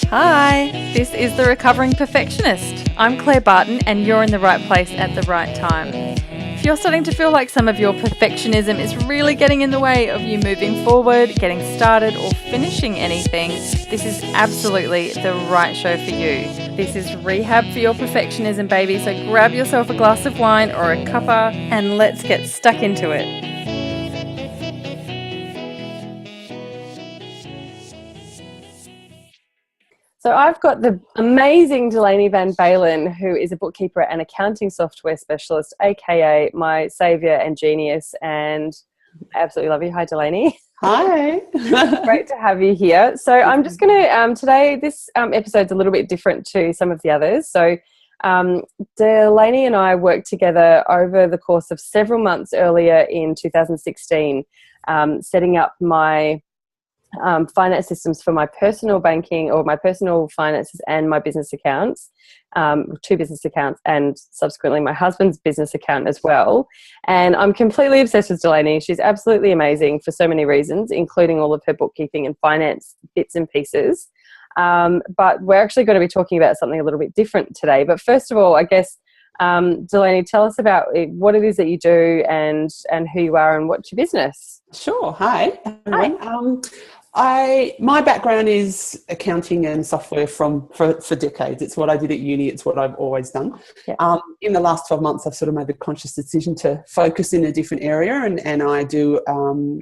Hi, this is The Recovering Perfectionist. I'm Claire Barton and you're in the right place at the right time. If you're starting to feel like some of your perfectionism is really getting in the way of you moving forward, getting started or finishing anything, this is absolutely the right show for you. This is rehab for your perfectionism, baby, so grab yourself a glass of wine or a cuppa and let's get stuck into it. So I've got the amazing Delaney Van Baalen, who is a bookkeeper and accounting software specialist, aka my saviour and genius, and I absolutely love you. Hi, Delaney. Hi. Great to have you here. So I'm just going to, today, this episode's a little bit different to some of the others. So Delaney and I worked together over the course of several months earlier in 2016, setting up my finance systems for my personal banking or my personal finances and my business accounts, two business accounts, and subsequently my husband's business account as well. And I'm completely obsessed with Delaney. She's absolutely amazing for so many reasons, including all of her bookkeeping and finance bits and pieces. But we're actually going to be talking about something a little bit different today. But first of all, I guess, Delaney, tell us about what it is that you do and who you are and what's your business. Sure. Hi, everyone. My background is accounting and software for decades. It's what I did at uni. It's what I've always done. Yeah. In the last 12 months, I've sort of made the conscious decision to focus in a different area, and I do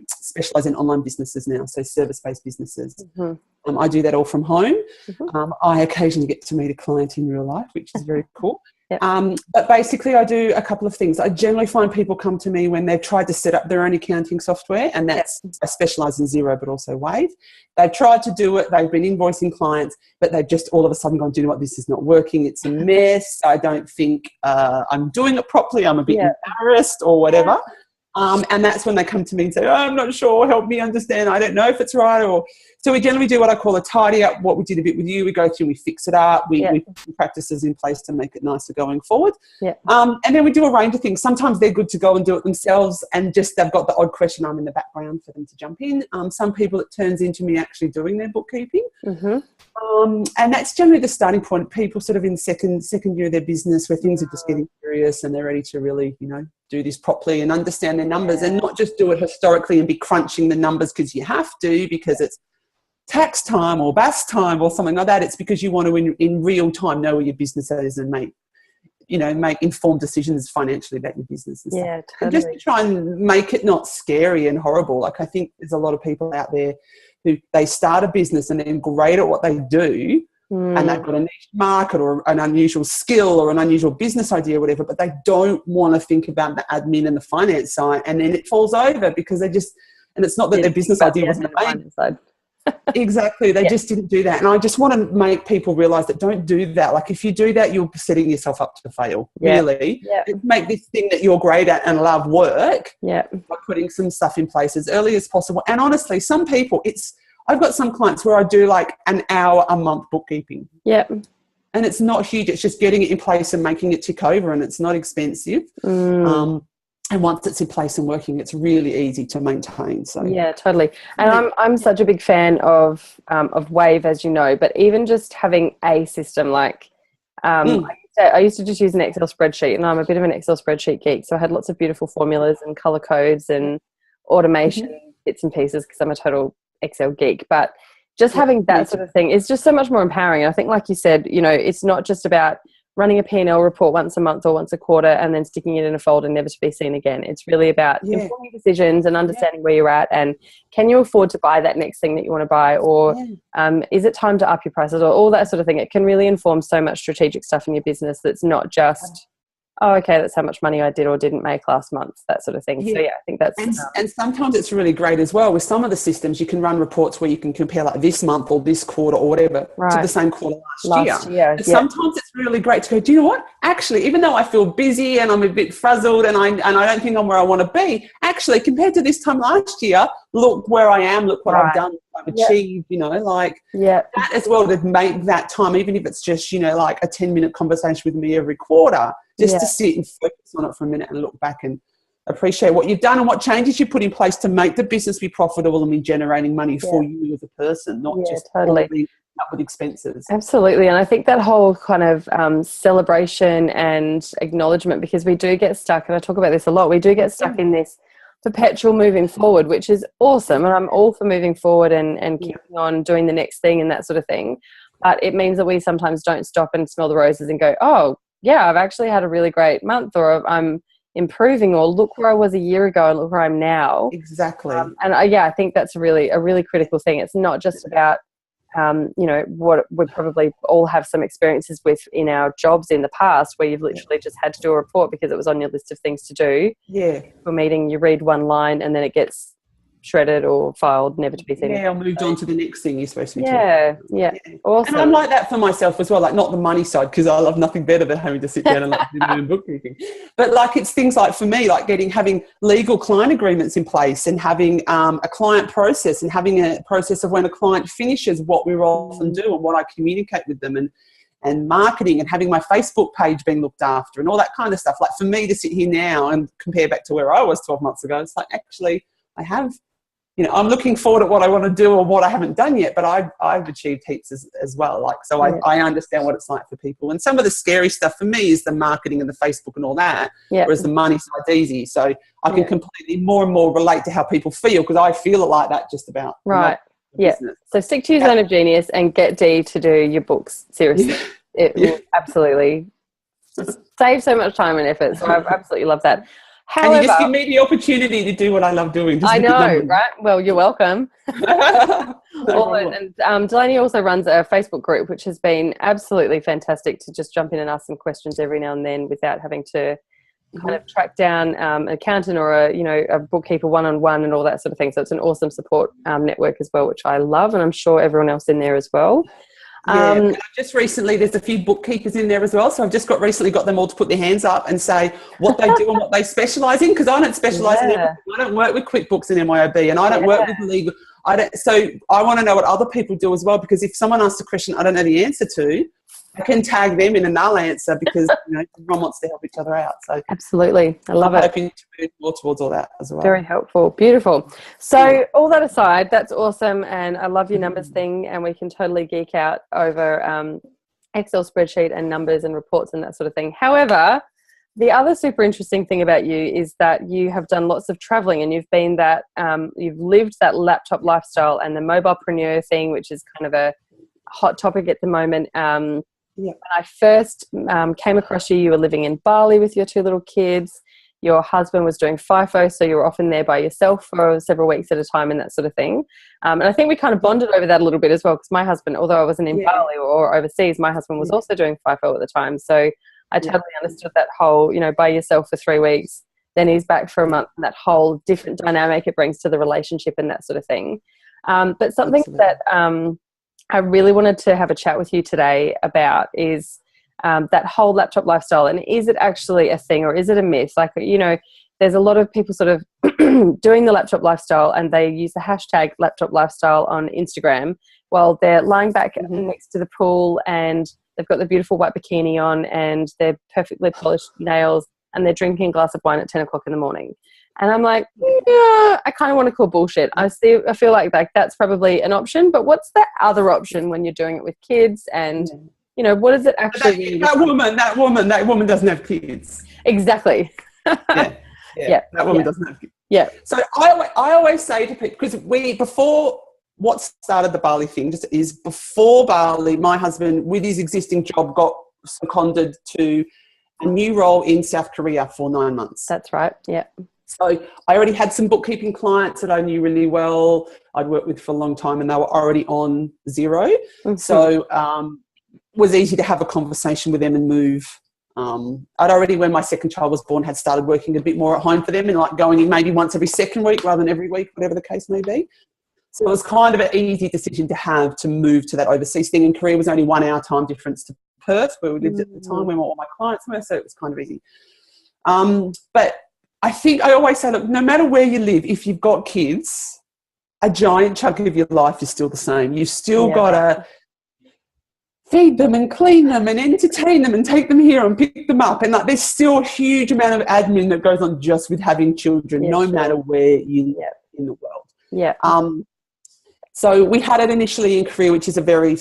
specialise in online businesses now, so service-based businesses. Mm-hmm. I do that all from home. Mm-hmm. I occasionally get to meet a client in real life, which is very cool. Yep. But basically I do a couple of things. I generally find people come to me when they've tried to set up their own accounting software, and that's, I specialise in Xero but also Wave. They've tried to do it, they've been invoicing clients, but they've just all of a sudden gone, do you know what, this is not working, it's a mess, I don't think I'm doing it properly, I'm a bit embarrassed or whatever. And that's when they come to me and say, oh, I'm not sure, help me understand, I don't know if it's right. So we generally do what I call a tidy up, what we did a bit with you. We go through and we fix it up. We put some practices in place to make it nicer going forward. And then we do a range of things. Sometimes they're good to go and do it themselves and just they've got the odd question, I'm in the background for them to jump in. Some people, it turns into me actually doing their bookkeeping. Mm-hmm. And that's generally the starting point. People sort of in second year of their business where things are just getting serious and they're ready to really, do this properly and understand their numbers and not just do it historically and be crunching the numbers because you have to, because it's tax time or BAS time or something like that. It's because you want to in real time know where your business is and make informed decisions financially about your business and stuff. Yeah, totally. And just to try and make it not scary and horrible. Like I think there's a lot of people out there who they start a business and they're great at what they do. And they've got a niche market or an unusual skill or an unusual business idea or whatever, but they don't want to think about the admin and the finance side, and then it falls over because and it's not that their business idea wasn't made. Exactly. They just didn't do that. And I just want to make people realise that don't do that. Like if you do that, you're setting yourself up to fail, really. Make this thing that you're great at and love work by putting some stuff in place as early as possible. And honestly, some people, I've got some clients where I do like an hour a month bookkeeping. And it's not huge. It's just getting it in place and making it tick over, and it's not expensive. And once it's in place and working, it's really easy to maintain. So yeah, totally. And I'm such a big fan of Wave, as you know, but even just having a system like I used to just use an Excel spreadsheet, and I'm a bit of an Excel spreadsheet geek. So I had lots of beautiful formulas and color codes and automation bits and pieces because I'm a total Excel geek. But just having that sort of thing is just so much more empowering. I think, like you said, it's not just about running a P&L report once a month or once a quarter and then sticking it in a folder never to be seen again. It's really about informing decisions and understanding where you're at, and can you afford to buy that next thing that you want to buy, or is it time to up your prices, or all that sort of thing. It can really inform so much strategic stuff in your business that's not just oh, okay, that's how much money I did or didn't make last month, that sort of thing. So yeah, I think that's... And sometimes it's really great as well. With some of the systems, you can run reports where you can compare like this month or this quarter or whatever to the same quarter last year. And sometimes it's really great to go, do you know what? Actually, even though I feel busy and I'm a bit frazzled and I don't think I'm where I want to be, actually, compared to this time last year, look where I am, look what I've done, I've achieved, that as well, to make that time, even if it's just, like a 10-minute conversation with me every quarter, just to sit and focus on it for a minute and look back and appreciate what you've done and what changes you put in place to make the business be profitable and be generating money for you as a person, not just up with expenses. Absolutely. And I think that whole kind of celebration and acknowledgement, because we do get stuck, and I talk about this a lot, we do get stuck in this perpetual moving forward, which is awesome. And I'm all for moving forward and keeping on doing the next thing and that sort of thing. But it means that we sometimes don't stop and smell the roses and go, oh, yeah, I've actually had a really great month, or I'm improving, or look where I was a year ago and look where I'm now. Exactly. I think that's a really critical thing. It's not just about, what we probably all have some experiences with in our jobs in the past, where you've literally just had to do a report because it was on your list of things to do. Yeah. For a meeting, you read one line and then it gets shredded or filed, never to be seen. Yeah, I moved on to the next thing you're supposed to be talking. Yeah. Awesome. And I'm like that for myself as well, like not the money side, because I love nothing better than having to sit down and do my own bookkeeping. But like it's things like for me, like having legal client agreements in place, and having a client process, and having a process of when a client finishes what we often do and what I communicate with them, and marketing, and having my Facebook page being looked after and all that kind of stuff. Like for me to sit here now and compare back to where I was 12 months ago, it's like actually I have, I'm looking forward at what I want to do or what I haven't done yet, but I've achieved heaps as well. Like, so I understand what it's like for people. And some of the scary stuff for me is the marketing and the Facebook and all that, whereas the money side's easy. So I can completely more and more relate to how people feel, because I feel it like that just about. Right. Yeah. So stick to your zone of genius and get Dee to do your books. Seriously. It will absolutely save so much time and effort. So I absolutely love that. However, and you just give me the opportunity to do what I love doing. I know, right? Well, you're welcome. Delaney also runs a Facebook group, which has been absolutely fantastic to just jump in and ask some questions every now and then without having to kind of track down an accountant or a bookkeeper one-on-one and all that sort of thing. So it's an awesome support network as well, which I love, and I'm sure everyone else in there as well. Yeah, just recently there's a few bookkeepers in there as well, so I've just recently got them all to put their hands up and say what they do and what they specialise in, because I don't specialise in everything. I don't work with QuickBooks and MYOB, and I don't work with legal. So I want to know what other people do as well, because if someone asks a question I don't know the answer to, I can tag them in and they'll answer, because everyone wants to help each other out. So absolutely, I love it. Hoping to move more towards all that as well. Very helpful, beautiful. So all that aside, that's awesome, and I love your numbers thing, and we can totally geek out over Excel spreadsheet and numbers and reports and that sort of thing. However, the other super interesting thing about you is that you have done lots of traveling, and you've been that you've lived that laptop lifestyle and the mobilepreneur thing, which is kind of a hot topic at the moment. When I first came across you, you were living in Bali with your two little kids. Your husband was doing FIFO, so you were often there by yourself for several weeks at a time and that sort of thing. And I think we kind of bonded over that a little bit as well, because my husband, although I wasn't in Bali or overseas, my husband was also doing FIFO at the time. So I totally understood that whole, by yourself for 3 weeks, then he's back for a month, and that whole different dynamic it brings to the relationship and that sort of thing. But something that I really wanted to have a chat with you today about is that whole laptop lifestyle. And is it actually a thing, or is it a myth? Like, there's a lot of people sort of doing the laptop lifestyle, and they use the hashtag laptop lifestyle on Instagram while they're lying back next to the pool, and they've got the beautiful white bikini on, and their perfectly polished nails, and they're drinking a glass of wine at 10 o'clock in the morning. And I'm like, I kind of want to call bullshit. I feel like that's probably an option, but what's the other option when you're doing it with kids? And what is it actually? That woman doesn't have kids. Exactly. That woman doesn't have kids. Yeah. So I always say to people, because before what started the Bali thing, before Bali, my husband with his existing job got seconded to a new role in South Korea for 9 months. That's right. Yeah. So I already had some bookkeeping clients that I knew really well, I'd worked with for a long time, and they were already on Xero. So it was easy to have a conversation with them and move. I'd already, when my second child was born, had started working a bit more at home for them, and like going in maybe once every second week rather than every week, whatever the case may be. So it was kind of an easy decision to have to move to that overseas thing. And Korea was only 1 hour time difference to Perth, where we lived at the time, where all my clients were, so it was kind of easy. But I think I always say, look, no matter where you live, if you've got kids, a giant chunk of your life is still the same. You've still got to feed them and clean them and entertain them and take them here and pick them up. And like, there's still a huge amount of admin that goes on just with having children, no matter where you live in the world. Yeah. So we had it initially in Korea, which is a very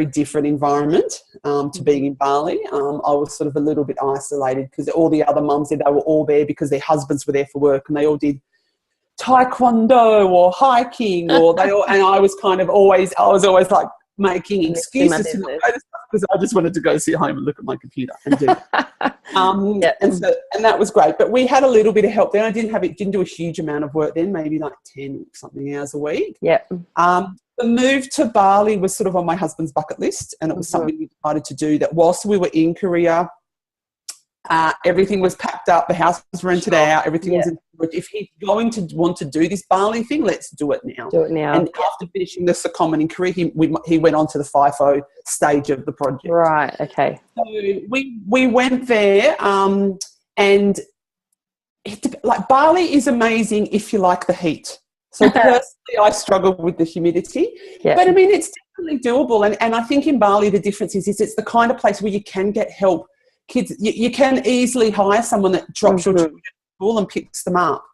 different environment to being in Bali. I was sort of a little bit isolated because all the other mums there, they were all there because their husbands were there for work, and they all did taekwondo or hiking, or and I was always like making excuses to not go to stuff because I just wanted to go sit home and look at my computer and do it. And that was great. But we had a little bit of help then. I didn't do a huge amount of work then, maybe like 10 something hours a week. Yeah. The move to Bali was sort of on my husband's bucket list, and it was something we decided to do. That whilst we were in Korea, everything was packed up, the house was rented out, everything was in. If he's going to want to do this Bali thing, let's do it now. And after finishing the secondment in Korea, he went on to the FIFO stage of the project. Right, okay. So we went there, and Bali is amazing if you like the heat. So personally, I struggle with the humidity. Yeah. But, I mean, it's definitely doable. And I think in Bali the difference is it's the kind of place where you can get help. Kids, you can easily hire someone that drops your children at school and picks them up.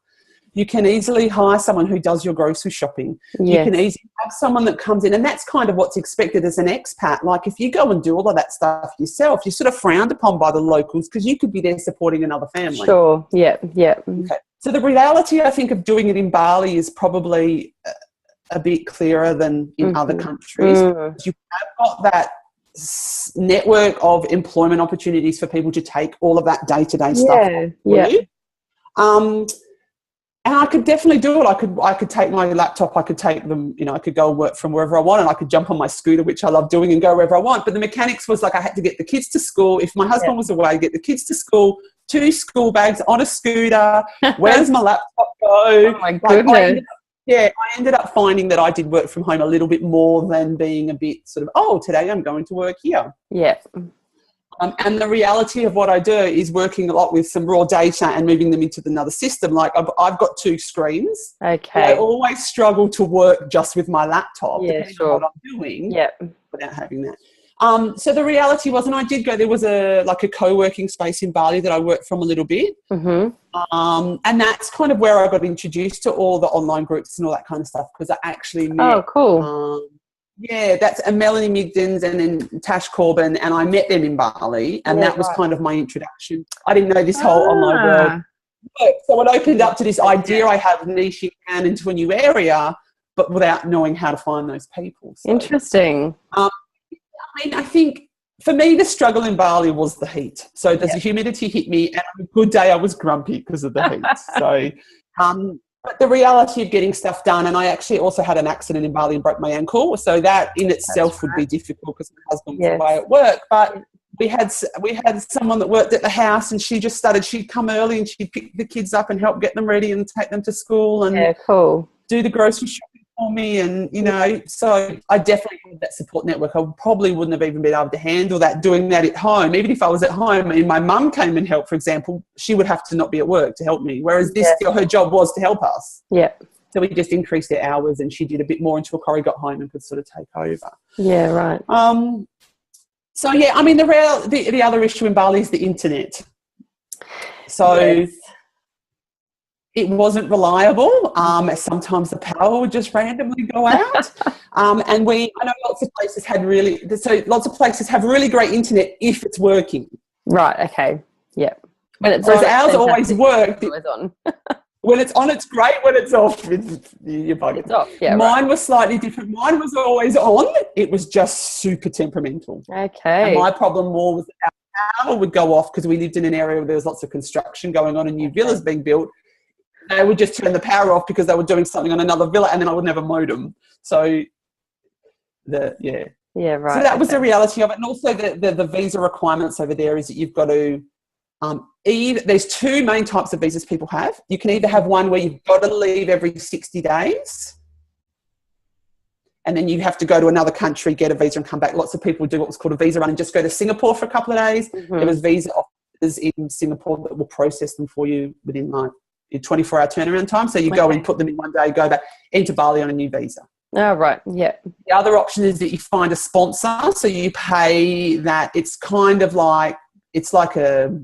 You can easily hire someone who does your grocery shopping. Yes. You can easily have someone that comes in, and that's kind of what's expected as an expat. Like if you go and do all of that stuff yourself, you're sort of frowned upon by the locals because you could be there supporting another family. Sure, yeah. Okay. So the reality, I think, of doing it in Bali is probably a bit clearer than in other countries. You have got that network of employment opportunities for people to take all of that day-to-day stuff for you. And I could definitely do it. I could take my laptop, I could take them, I could go and work from wherever I want, and I could jump on my scooter, which I love doing, and go wherever I want. But the mechanics was like I had to get the kids to school. If my husband was away, get the kids to school, 2 school bags on a scooter. Where does my laptop go? Oh my goodness. I ended up finding that I did work from home a little bit more than being a bit sort of, today I'm going to work here. Yeah. And the reality of what I do is working a lot with some raw data and moving them into another system. Like I've got 2 screens. Okay. I always struggle to work just with my laptop, depending on what I'm doing, without having that. So the reality was, and I did go, there was a co-working space in Bali that I worked from a little bit. And that's kind of where I got introduced to all the online groups and all that kind of stuff, because I actually met. Oh, cool. That's Melanie Migdens and then Tash Corbin, and I met them in Bali, and that was kind of my introduction. I didn't know this whole online world. So it opened up to this idea I have niching down into a new area, but without knowing how to find those people. So, interesting. I think for me, the struggle in Bali was the heat. So the humidity hit me, and on a good day I was grumpy because of the heat. So, but the reality of getting stuff done, and I actually also had an accident in Bali and broke my ankle. So that in itself would be difficult because my husband was away at work. But we had someone that worked at the house, and she'd come early and she'd pick the kids up and help get them ready and take them to school and do the grocery shopping for me. And, so I definitely had that support network. I probably wouldn't have even been able to handle that, doing that at home. Even if I was at home and my mum came and helped, for example, she would have to not be at work to help me. Whereas this girl, her job was to help us. Yeah. So we just increased our hours, and she did a bit more until Corrie got home and could sort of take over. Yeah, right. So, the other issue in Bali is the internet. So it wasn't reliable. Sometimes the power would just randomly go out. And I know lots of places have really great internet if it's working. Right, okay, yeah. Whereas ours always worked. When it's on, it's great. When it's off, you're bugging. It's off, Mine was slightly different. Mine was always on. It was just super temperamental. Okay. And my problem more was our power would go off because we lived in an area where there was lots of construction going on and new villas being built. They would just turn the power off because they were doing something on another villa, and then I would never modem. So, right. So that was the reality of it. And also the visa requirements over there is that you've got to there's 2 main types of visas people have. You can either have one where you've got to leave every 60 days, and then you have to go to another country, get a visa and come back. Lots of people do what's called a visa run and just go to Singapore for a couple of days. There was visa officers in Singapore that will process them for you within a 24-hour turnaround time. So you go and put them in one day, go back into Bali on a new visa. Oh, right, yeah. The other option is that you find a sponsor. So you pay that. It's kind of like, it's like a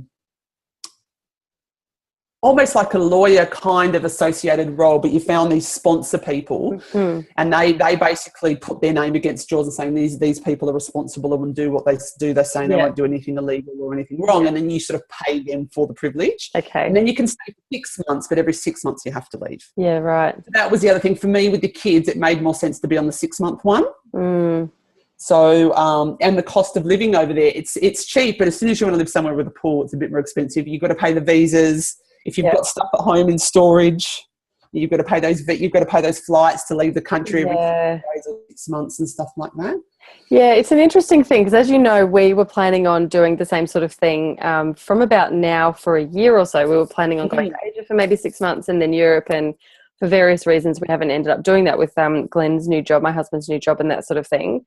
almost like a lawyer kind of associated role, but you found these sponsor people, and they basically put their name against yours and saying these people are responsible and will do what they do. They're saying they won't do anything illegal or anything wrong, and then you sort of pay them for the privilege. Okay. And then you can stay for 6 months, but every 6 months you have to leave. Yeah, right. So that was the other thing for me with the kids. It made more sense to be on the 6-month one. Mm. So, and the cost of living over there, it's cheap, but as soon as you want to live somewhere with a pool, it's a bit more expensive. You've got to pay the visas. If you've got stuff at home in storage, you've got to pay those flights to leave the country every 4 days or 6 months and stuff like that. Yeah, it's an interesting thing because, as you know, we were planning on doing the same sort of thing from about now for a year or so. We were planning on going to Asia for maybe 6 months and then Europe, and for various reasons we haven't ended up doing that with Glenn's new job, my husband's new job, and that sort of thing.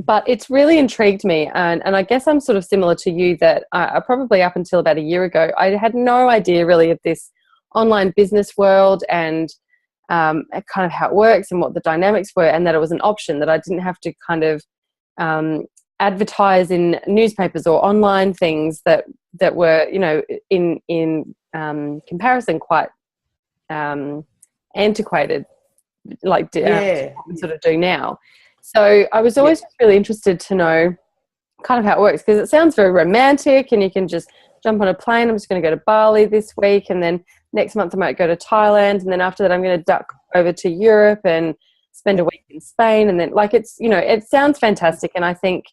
But it's really intrigued me, and I guess I'm sort of similar to you that I probably up until about a year ago, I had no idea really of this online business world and kind of how it works and what the dynamics were, and that it was an option, that I didn't have to kind of advertise in newspapers or online things that were, you know, in comparison quite antiquated, like what we sort of do now. So I was always just really interested to know kind of how it works, because it sounds very romantic and you can just jump on a plane. I'm just going to go to Bali this week, and then next month I might go to Thailand, and then after that I'm going to duck over to Europe and spend a week in Spain, and then like it's, you know, it sounds fantastic, and I think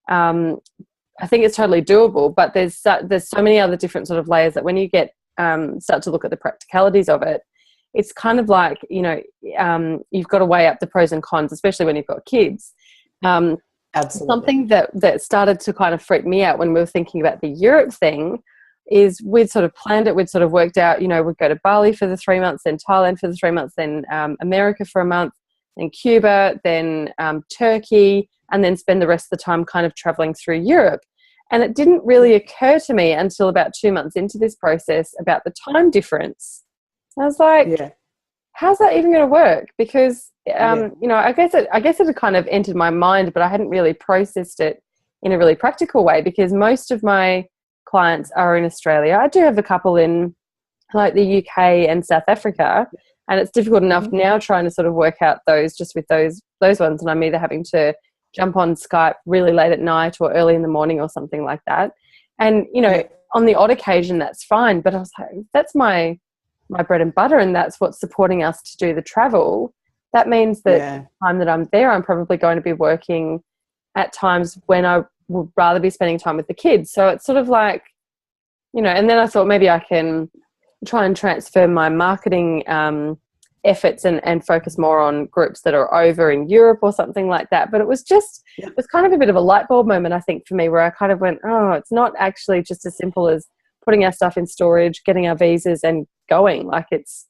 it's totally doable. But there's so many other different sort of layers that when you get start to look at the practicalities of it, it's kind of like, you know, you've got to weigh up the pros and cons, especially when you've got kids. Absolutely. Something that started to kind of freak me out when we were thinking about the Europe thing is we'd sort of planned it, we'd sort of worked out, you know, we'd go to Bali for the 3 months, then Thailand for the 3 months, then America for a month, then Cuba, then Turkey, and then spend the rest of the time kind of traveling through Europe. And it didn't really occur to me until about 2 months into this process about the time difference. I was like, how's that even going to work? Because, you know, I guess it had kind of entered my mind, but I hadn't really processed it in a really practical way, because most of my clients are in Australia. I do have a couple in like the UK and South Africa, and it's difficult enough now trying to sort of work out those just with those ones. And I'm either having to jump on Skype really late at night or early in the morning or something like that. And, you know, on the odd occasion, that's fine. But I was like, that's my bread and butter, and that's what's supporting us to do the travel. That means that the time that I'm there, I'm probably going to be working at times when I would rather be spending time with the kids. So it's sort of like, you know, and then I thought maybe I can try and transfer my marketing efforts and focus more on groups that are over in Europe or something like that. But it was just, it was kind of a bit of a light bulb moment, I think, for me, where I kind of went, oh, it's not actually just as simple as putting our stuff in storage, getting our visas and going. Like it's,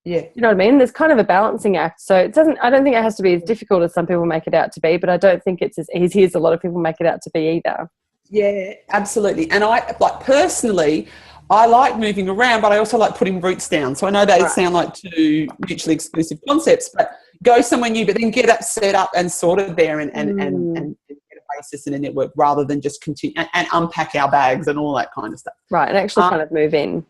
you know what I mean? There's kind of a balancing act. So I don't think it has to be as difficult as some people make it out to be, but I don't think it's as easy as a lot of people make it out to be either. Yeah, absolutely. And I, like, personally, I like moving around, but I also like putting roots down. So I know they sound like two mutually exclusive concepts, but go somewhere new, but then get that set up and sorted there and get a basis and a network, rather than just continue and unpack our bags and all that kind of stuff. Right, and actually kind of move in.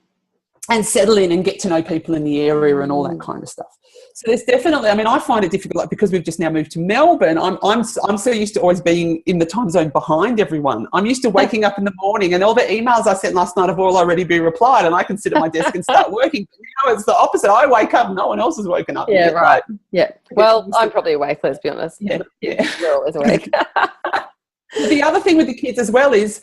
And settle in and get to know people in the area and all that kind of stuff. So there's definitely, I mean, I find it difficult, like, because we've just now moved to Melbourne. I'm so used to always being in the time zone behind everyone. I'm used to waking up in the morning and all the emails I sent last night have all already been replied, and I can sit at my desk and start working. But now it's the opposite. I wake up and no one else has woken up. Yeah, right. Yeah. Well, I'm probably awake, let's be honest. Yeah. We're always awake. The other thing with the kids as well is,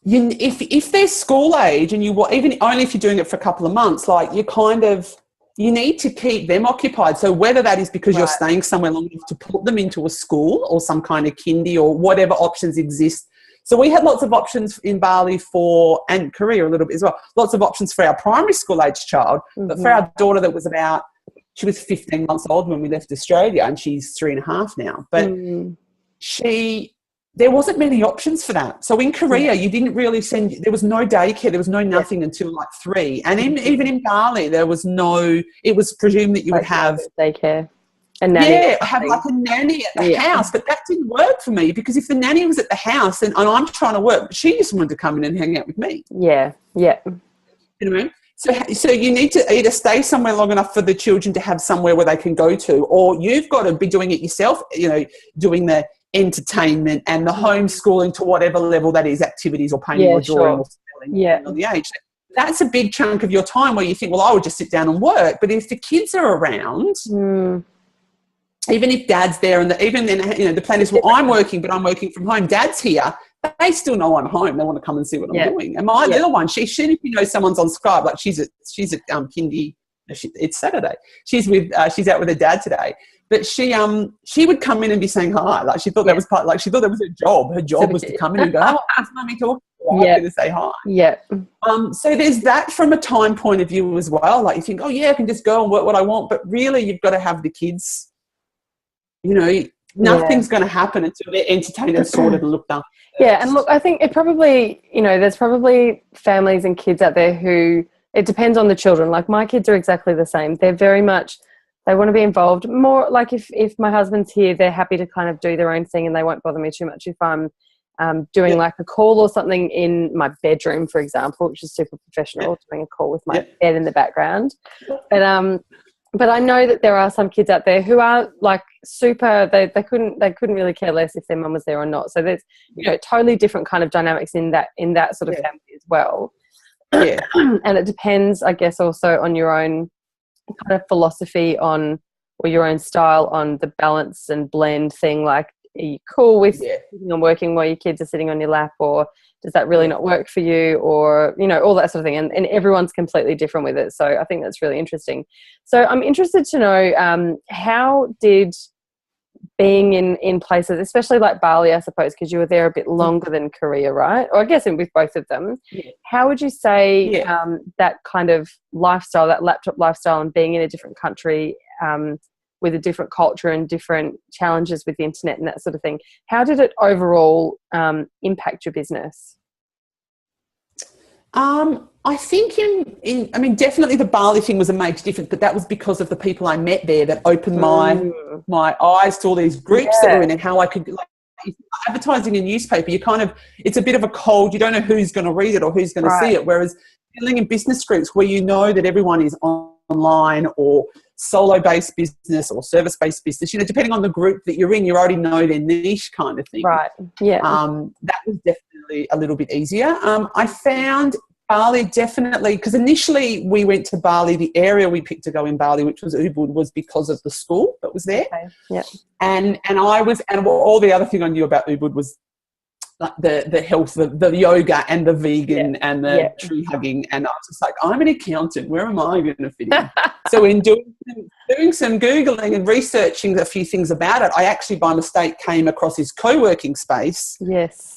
if they're school age, and even only if you're doing it for a couple of months, like, you need to keep them occupied. So whether that is because you're staying somewhere long enough to put them into a school or some kind of kindy or whatever options exist. So we had lots of options in Bali and Korea a little bit as well. Lots of options for our primary school age child, but for our daughter that was she was 15 months old when we left Australia, and she's 3.5 now. But there wasn't many options for that. So in Korea, you didn't really there was no daycare, there was no nothing until like 3. And even in Bali, there was it was presumed that you would have daycare. A nanny. Yeah, have like a nanny at the house. But that didn't work for me, because if the nanny was at the house and I'm trying to work, she just wanted to come in and hang out with me. Yeah. Yeah. You know, so you need to either stay somewhere long enough for the children to have somewhere where they can go to, or you've got to be doing it yourself, you know, doing the entertainment and the homeschooling to whatever level that is, activities or painting or drawing or spelling, depending on the age. That's a big chunk of your time where you think, well, I would just sit down and work. But if the kids are around, even if dad's there, and even then, you know, the plan is, well, I'm working, but I'm working from home. Dad's here. They still know I'm home. They want to come and see what I'm doing. And my little one, she if you know someone's on Skype, like she's at kindy. It's Saturday. She's out with her dad today. But she would come in and be saying hi. Like she thought that was part. Like she thought that was her job. Her job was to come in and go, oh, that's mommy talking. I'm going to say hi. Yeah. So there's that from a time point of view as well. Like you think, oh yeah, I can just go and work what I want. But really, you've got to have the kids. You know, nothing's going to happen until they're entertained and sorted and looked after. Yeah, and look, I think it probably, you know, there's probably families and kids out there who, it depends on the children. Like my kids are exactly the same. They're very much, they want to be involved. More like if my husband's here, they're happy to kind of do their own thing and they won't bother me too much if I'm doing like a call or something in my bedroom, for example, which is super professional, doing a call with my bed in the background. But I know that there are some kids out there who are like super, they couldn't really care less if their mum was there or not. So there's, you know, totally different kind of dynamics in that sort of family as well. Yeah. And it depends, I guess, also on your own kind of philosophy or your own style on the balance and blend thing. Like, are you cool with sitting and working while your kids are sitting on your lap, or does that really not work for you, or, you know, all that sort of thing. And everyone's completely different with it. So I think that's really interesting. So I'm interested to know, how did being in places, especially like Bali, I suppose, because you were there a bit longer than Korea, right? Or I guess with both of them, how would you say that kind of lifestyle, that laptop lifestyle and being in a different country with a different culture and different challenges with the internet and that sort of thing, how did it overall impact your business? I think I mean, definitely the Bali thing was a major difference, but that was because of the people I met there that opened my eyes to all these groups that were in, and how I could, like, advertising a newspaper, it's a bit of a cold, you don't know who's going to read it or who's going to see it, whereas dealing in business groups where you know that everyone is online or solo-based business or service-based business, you know, depending on the group that you're in, you already know their niche kind of thing. Right, yeah. That was definitely a little bit easier. I found Bali definitely, because initially we went to Bali, the area we picked to go in Bali, which was Ubud, was because of the school that was there. Okay, yeah. And all the other thing I knew about Ubud was like the health, the yoga and the vegan and the tree hugging. And I was just like, I'm an accountant. Where am I going to fit in? So in doing some Googling and researching a few things about it, I actually by mistake came across his co-working space. Yes.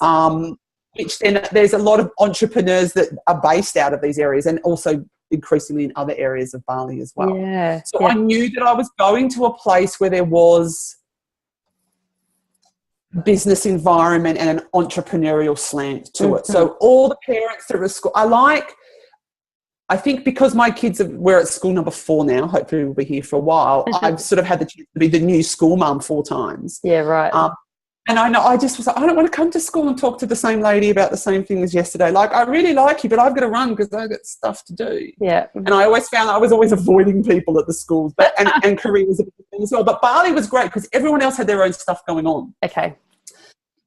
Which then there's a lot of entrepreneurs that are based out of these areas and also increasingly in other areas of Bali as well. Yeah. So I knew that I was going to a place where there was business environment and an entrepreneurial slant to it. So all the parents that are at school, I think because my kids we're at school number 4 now, hopefully we'll be here for a while, I've sort of had the chance to be the new school mum 4 times. Yeah, right. And I know I just was like, I don't want to come to school and talk to the same lady about the same thing as yesterday. Like, I really like you, but I've got to run because I've got stuff to do. Yeah. And I always found I was always avoiding people at the schools. And Korea was a big thing as well. But Bali was great because everyone else had their own stuff going on. Okay.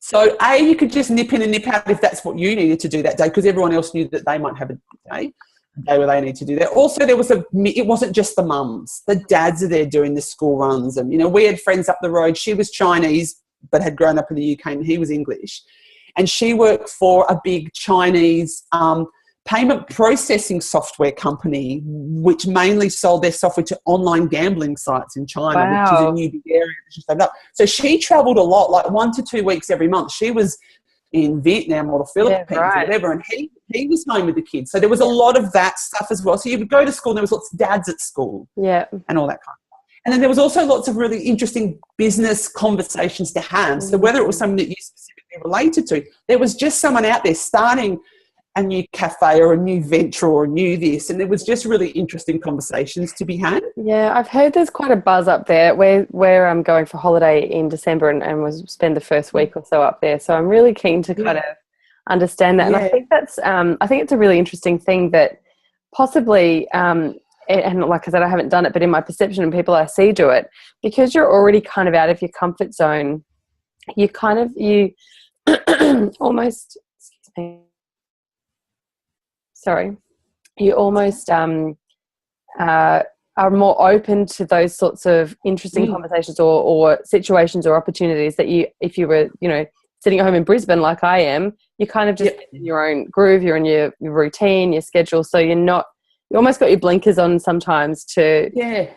So, you could just nip in and nip out if that's what you needed to do that day because everyone else knew that they might have a day where they need to do that. Also, it wasn't just the mums. The dads are there doing the school runs. And, you know, we had friends up the road. She was Chinese but had grown up in the UK and he was English. And she worked for a big Chinese payment processing software company which mainly sold their software to online gambling sites in China, which is a new big area. So she travelled a lot, like 1 to 2 weeks every month. She was in Vietnam or the Philippines or whatever, and he was home with the kids. So there was a lot of that stuff as well. So you would go to school and there was lots of dads at school and all that kind of stuff. And then there was also lots of really interesting business conversations to have. So whether it was something that you specifically related to, there was just someone out there starting a new cafe or a new venture or a new this. And there was just really interesting conversations to be had. Yeah, I've heard there's quite a buzz up there. Where I'm going for holiday in December and we'll spend the first week or so up there. So I'm really keen to kind of understand that. And I think I think it's a really interesting thing that possibly, and like I said, I haven't done it, but in my perception and people I see do it, because you're already kind of out of your comfort zone, you almost, excuse me, sorry, you almost are more open to those sorts of interesting conversations or situations or opportunities that if you were, sitting at home in Brisbane like I am, you kind of just in your own groove, you're in your routine, your schedule, so you almost got your blinkers on sometimes to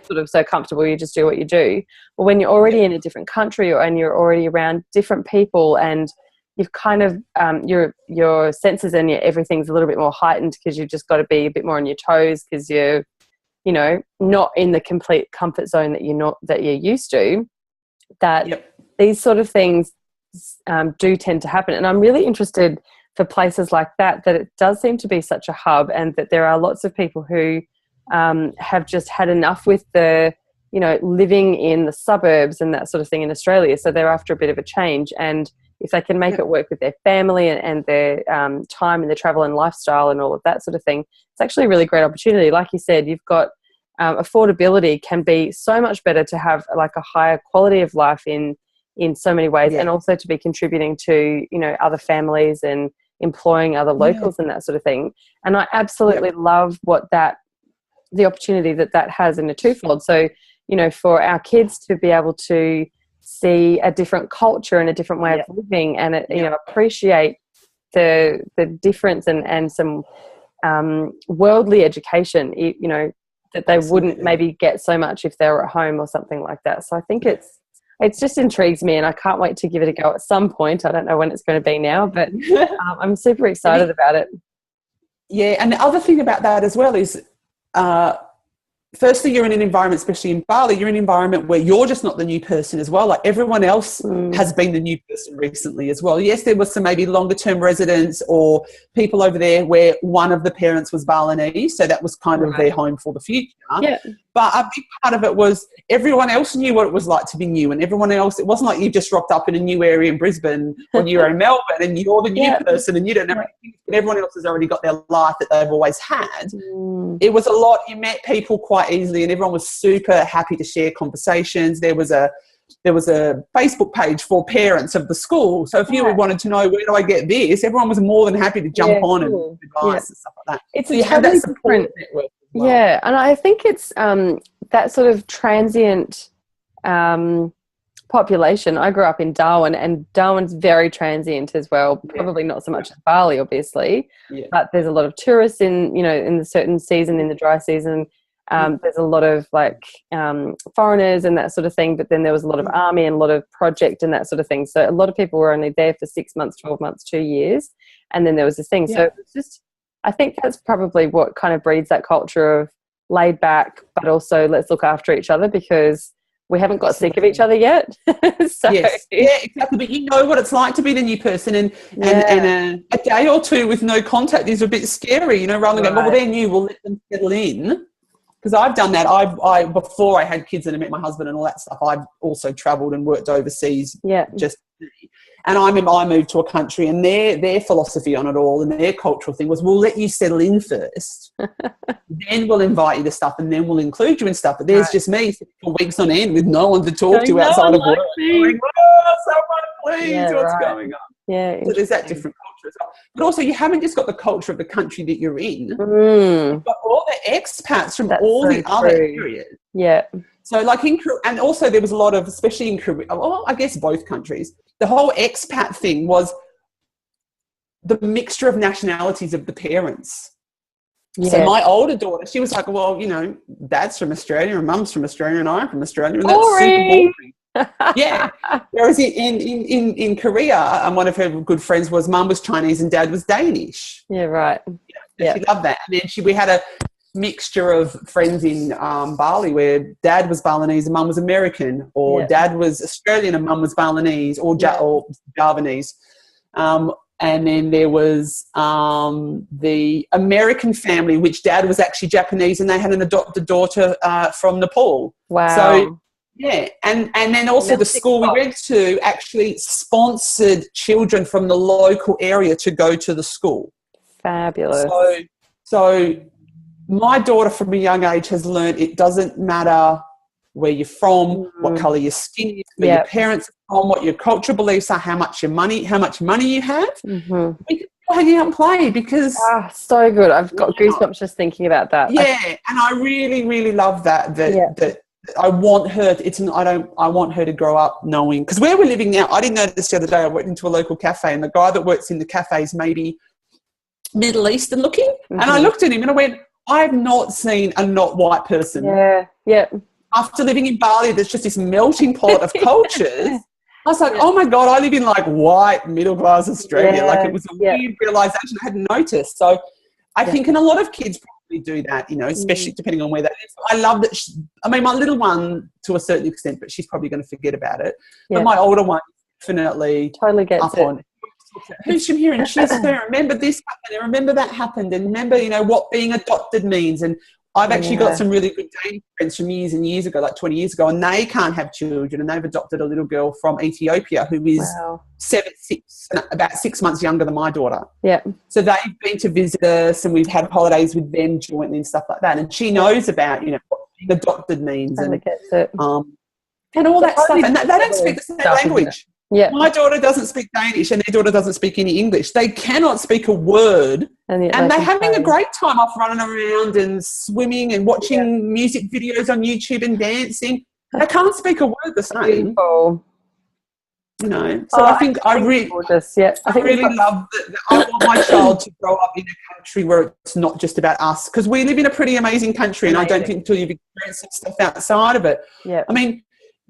sort of so comfortable you just do what you do. But when you're already in a different country and you're already around different people and you've kind of your senses and everything's a little bit more heightened because you've just got to be a bit more on your toes because you're not in the complete comfort zone that you're used to, that these sort of things do tend to happen. And I'm really interested for places like that it does seem to be such a hub, and that there are lots of people who have just had enough with the living in the suburbs and that sort of thing in Australia, so they're after a bit of a change. And if they can make it work with their family and their time and their travel and lifestyle and all of that sort of thing, it's actually a really great opportunity. Like you said, you've got affordability can be so much better to have like a higher quality of life in so many ways, and also to be contributing to other families and employing other locals and that sort of thing. And I absolutely love the opportunity that has in a twofold. So for our kids to be able to see a different culture and a different way of living, and appreciate the difference and some worldly education, that they wouldn't maybe get so much if they were at home or something like that. So I think it's just intrigues me, and I can't wait to give it a go at some point. I don't know when it's going to be now, but I'm super excited about it. Yeah, and the other thing about that as well is firstly, you're in an environment, especially in Bali, you're in an environment where you're just not the new person as well. Like everyone else has been the new person recently as well. Yes, there was some maybe longer term residents or people over there where one of the parents was Balinese, so that was kind of their home for the future. Yeah. But a big part of it was everyone else knew what it was like to be new, and everyone else, it wasn't like you just rocked up in a new area in Brisbane or you're in Melbourne and you're the new person and you don't know anything, but everyone else has already got their life that they've always had. It was a lot, you met people quite easily and everyone was super happy to share conversations. There was a Facebook page for parents of the school. So if you wanted to know, where do I get this? Everyone was more than happy to jump on and advise and stuff like that. It's so you have that support network. Well. Yeah, and I think it's that sort of transient population. I grew up in Darwin, and Darwin's very transient as well. Probably not so much as Bali, obviously, but there's a lot of tourists in the certain season, in the dry season. There's a lot of foreigners and that sort of thing, but then there was a lot of army and a lot of project and that sort of thing. So a lot of people were only there for 6 months, 12 months, 2 years, and then there was this thing. So it was just, I think that's probably what kind of breeds that culture of laid back, but also let's look after each other, because we haven't got sick of each other yet. So. Yes, yeah, exactly. But you know what it's like to be the new person, and a day or two with no contact is a bit scary, rather than going, well, they're new, we'll let them settle in. Because I've done that. I before I had kids and I met my husband and all that stuff, I've also travelled and worked overseas. And I remember I moved to a country, and their philosophy on it all and their cultural thing was, we'll let you settle in first, then we'll invite you to stuff, and then we'll include you in stuff. But there's just me for weeks on end with no one to talk to outside of work. Going, someone please, what's going on? Yeah, so there's that different culture as well. But also, you haven't just got the culture of the country that you're in. You've got all the expats from all the other areas. Yeah. So and also there was a lot of, especially in Korea, well, I guess both countries, the whole expat thing was the mixture of nationalities of the parents. Yeah. So my older daughter, she was like, well, dad's from Australia and mum's from Australia and I'm from Australia, and that's super boring. Yeah. Whereas in Korea, one of her good friends was, mum was Chinese and dad was Danish. Yeah, right. She loved that. And then we had a mixture of friends in Bali where dad was Balinese and mum was American, or dad was Australian and mum was Balinese or Javanese. And then there was the American family, which dad was actually Japanese, and they had an adopted daughter from Nepal. Wow. So Yeah, and then also And the school we went to actually sponsored children from the local area to go to the school. Fabulous. So my daughter from a young age has learned it doesn't matter where you're from, what colour your skin is, where your parents are from, what your cultural beliefs are, how much money you have. We can go hang out and play because so good. I've got goosebumps just thinking about that. Yeah, and I really, really love that I want her. I want her to grow up knowing, because where we're living now, I didn't know this the other day. I went into a local cafe, and the guy that works in the cafe is maybe Middle Eastern looking, and I looked at him and I went, I've not seen a not white person. Yeah. After living in Bali, there's just this melting pot of cultures. I was like, oh my God, I live in like white middle class Australia. Like it was a weird realisation I hadn't noticed. So I think, and a lot of kids probably do that, you know, especially depending on where they live. I love that. My little one to a certain extent, but she's probably going to forget about it. But my older one definitely totally gets it. Who's from here? And she's there. Remember this happened, and remember that happened, and remember, you know, what being adopted means. And I've actually got some really good Danish friends from years and years ago, like 20 years ago, and they can't have children, and they've adopted a little girl from Ethiopia who is about 6 months younger than my daughter. Yeah. So they've been to visit us, and we've had holidays with them jointly and stuff like that. And she knows about, you know, what being adopted means and all that stuff. And they don't speak the same language. Yeah. My daughter doesn't speak Danish and their daughter doesn't speak any English. They cannot speak a word, and they're having a great time off running around and swimming and watching music videos on YouTube and dancing. They can't speak a word the same. Beautiful. You know, so I think I really love that. I want my child to grow up in a country where it's not just about us, because we live in a pretty amazing country, and I don't think until you've experienced some stuff outside of it. Yeah. I mean,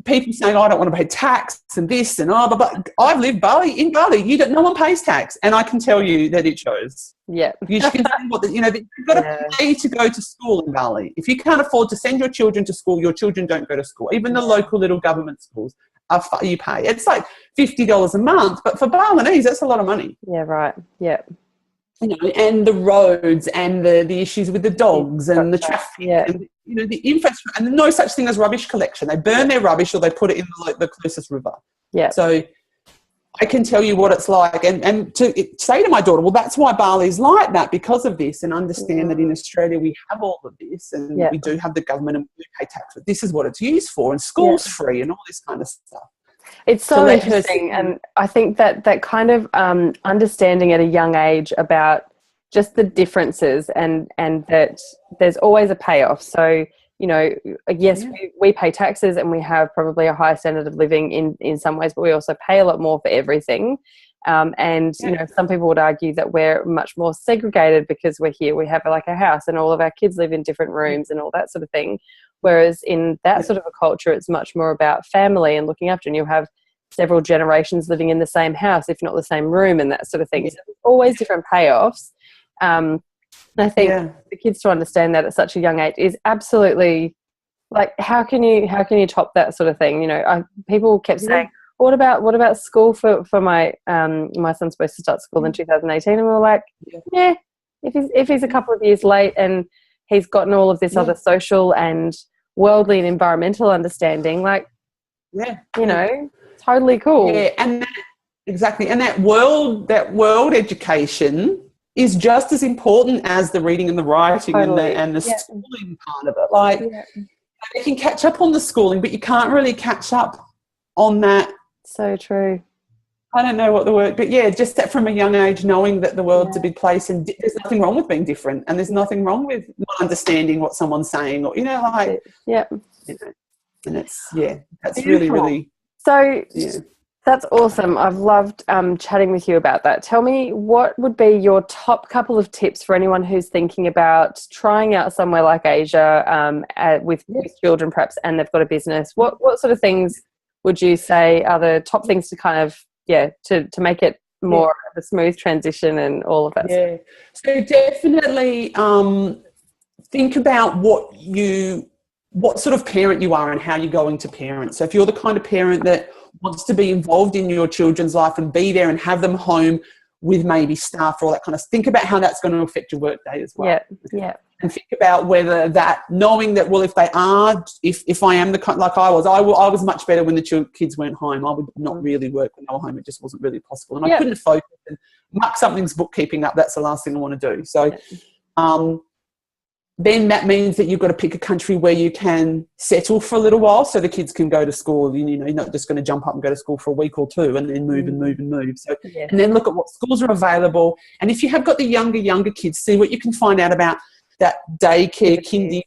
people saying, I don't want to pay tax and this and but I've lived in Bali. No one pays tax, and I can tell you that it shows. Yeah, you can see you've got to pay to go to school in Bali. If you can't afford to send your children to school, your children don't go to school. Even the local little government schools you pay. It's like $50 a month, but for Balinese, that's a lot of money. Yeah, right. Yeah. You know, and the roads and the issues with the dogs and the traffic and, you know, the infrastructure, and no such thing as rubbish collection. They burn their rubbish or they put it in the closest river. Yeah. So I can tell you what it's like, and to say to my daughter, well, that's why Bali's like that, because of this, and understand that in Australia we have all of this, and we do have the government and we pay tax, but this is what it's used for, and school's free and all this kind of stuff. It's so interesting, and I think that kind of understanding at a young age about just the differences and that there's always a payoff. So, you know, yes, we pay taxes and we have probably a higher standard of living in some ways, but we also pay a lot more for everything. And, you know, some people would argue that we're much more segregated because we're here. We have like a house and all of our kids live in different rooms and all that sort of thing. Whereas in that sort of a culture, it's much more about family and looking after, and you have several generations living in the same house, if not the same room, and that sort of thing. So there's always different payoffs. And I think the kids to understand that at such a young age is absolutely, like, how can you top that sort of thing? You know, people kept saying, what about school for my my son's supposed to start school in 2018, and we were like, if he's a couple of years late and he's gotten all of this other social and worldly and environmental understanding, like, you know, totally cool. Yeah, and exactly, and that world education is just as important as the reading and the writing and the schooling part of it. Like, you can catch up on the schooling, but you can't really catch up on that. So true. I don't know what the word, but just that from a young age, knowing that the world's a big place, and there's nothing wrong with being different, and there's nothing wrong with not understanding what someone's saying, or, you know, like, you know, and it's, that's beautiful. Really, really. So that's awesome. I've loved chatting with you about that. Tell me, what would be your top couple of tips for anyone who's thinking about trying out somewhere like Asia with children perhaps, and they've got a business? What sort of things would you say are the top things to kind of, to make it more of a smooth transition and all of that stuff? So definitely think about what sort of parent you are and how you're going to parent. So if you're the kind of parent that wants to be involved in your children's life and be there and have them home with maybe staff or all that kind of, think about how that's going to affect your work day as well. Yeah. And think about whether that, knowing that, well, if they are, if I am the kind, like I was much better when the kids weren't home. I would not really work when they were home. It just wasn't really possible. And I couldn't focus and muck something's bookkeeping up. That's the last thing I want to do. So then that means that you've got to pick a country where you can settle for a little while so the kids can go to school. You know, you're not just going to jump up and go to school for a week or two and then move and move and move. So, and then look at what schools are available. And if you have got the younger kids, see what you can find out about that daycare, kindy,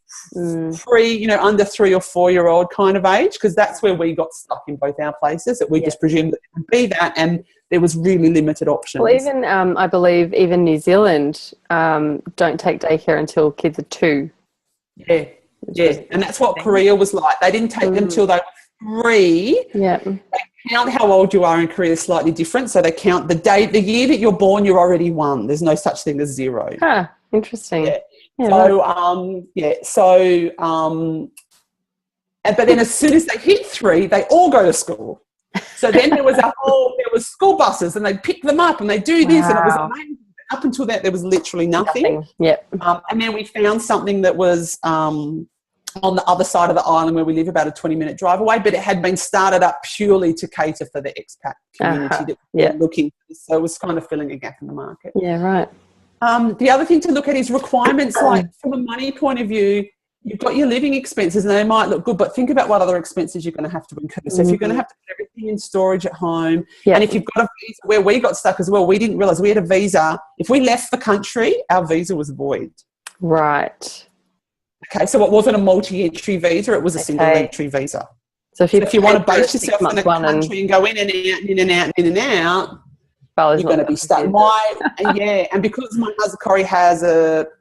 under 3 or 4 year old kind of age, because that's where we got stuck in both our places, that we just presumed that it would be that, and there was really limited options. Well, even I believe even New Zealand don't take daycare until kids are 2. Yeah, and that's what Korea was like. They didn't take them till they were 3. Yeah. They count how old you are in Korea is slightly different, so they count the year that you're born, you're already 1. There's no such thing as 0. Huh, interesting. Yeah. But then as soon as they hit 3, they all go to school. So then there was school buses, and they'd pick them up and they'd do this, and it was amazing. Up until that, there was literally nothing. Yep. And then we found something that was on the other side of the island where we live, about a 20-minute drive away, but it had been started up purely to cater for the expat community that we were looking for. So it was kind of filling a gap in the market. Yeah, right. The other thing to look at is requirements. Like, from a money point of view, you've got your living expenses and they might look good, but think about what other expenses you're going to have to incur. So if you're going to have to put everything in storage at home, and if you've got a visa, where we got stuck as well, we didn't realise we had a visa. If we left the country, our visa was void. Right. Okay, so it wasn't a multi-entry visa, it was a single entry visa. So if you want to base yourself in the country and go in and out, in and out, in and out, you're going to be stuck. And because my husband Corey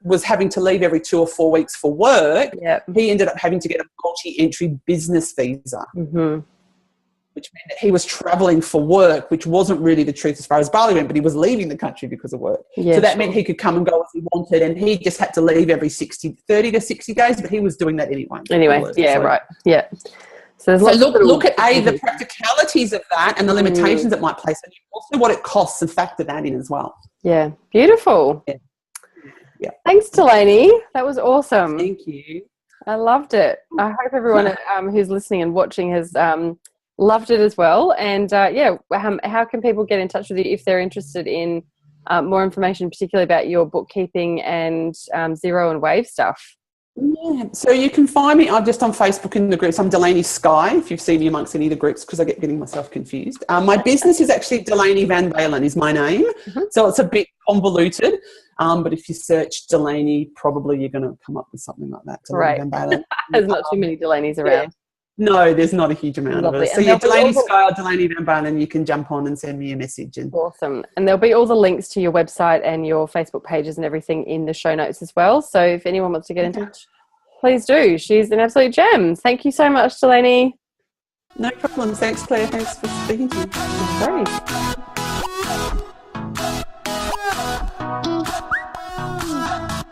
was having to leave every 2 or 4 weeks for work, he ended up having to get a multi-entry business visa, which meant that he was travelling for work, which wasn't really the truth as far as Bali went, but he was leaving the country because of work. So that meant he could come and go as he wanted, and he just had to leave every 30 to 60 days, but he was doing that anyway. So look at the practicalities of that and the limitations it might place on you, also what it costs, and factor that in as well. Yeah, beautiful. Yeah. Thanks, Delaney. That was awesome. Thank you. I loved it. I hope everyone who's listening and watching has loved it as well. And how can people get in touch with you if they're interested in more information, particularly about your bookkeeping and Xero and Wave stuff? Yeah, so you can find me. I'm just on Facebook in the groups. I'm Delaney Sky, if you've seen me amongst any of the groups, because I get getting myself confused. My business is actually Delaney Van Baalen is my name. So it's a bit convoluted. But if you search Delaney, probably you're going to come up with something like that. Delaney Van Baalen. There's not too many Delaneys around. No, there's not a huge amount of it. So Delaney Sky or Delaney Van Baalen, you can jump on and send me a message. Awesome. And there'll be all the links to your website and your Facebook pages and everything in the show notes as well. So if anyone wants to get in touch, please do. She's an absolute gem. Thank you so much, Delaney. No problem. Thanks, Claire. Thanks for speaking to me.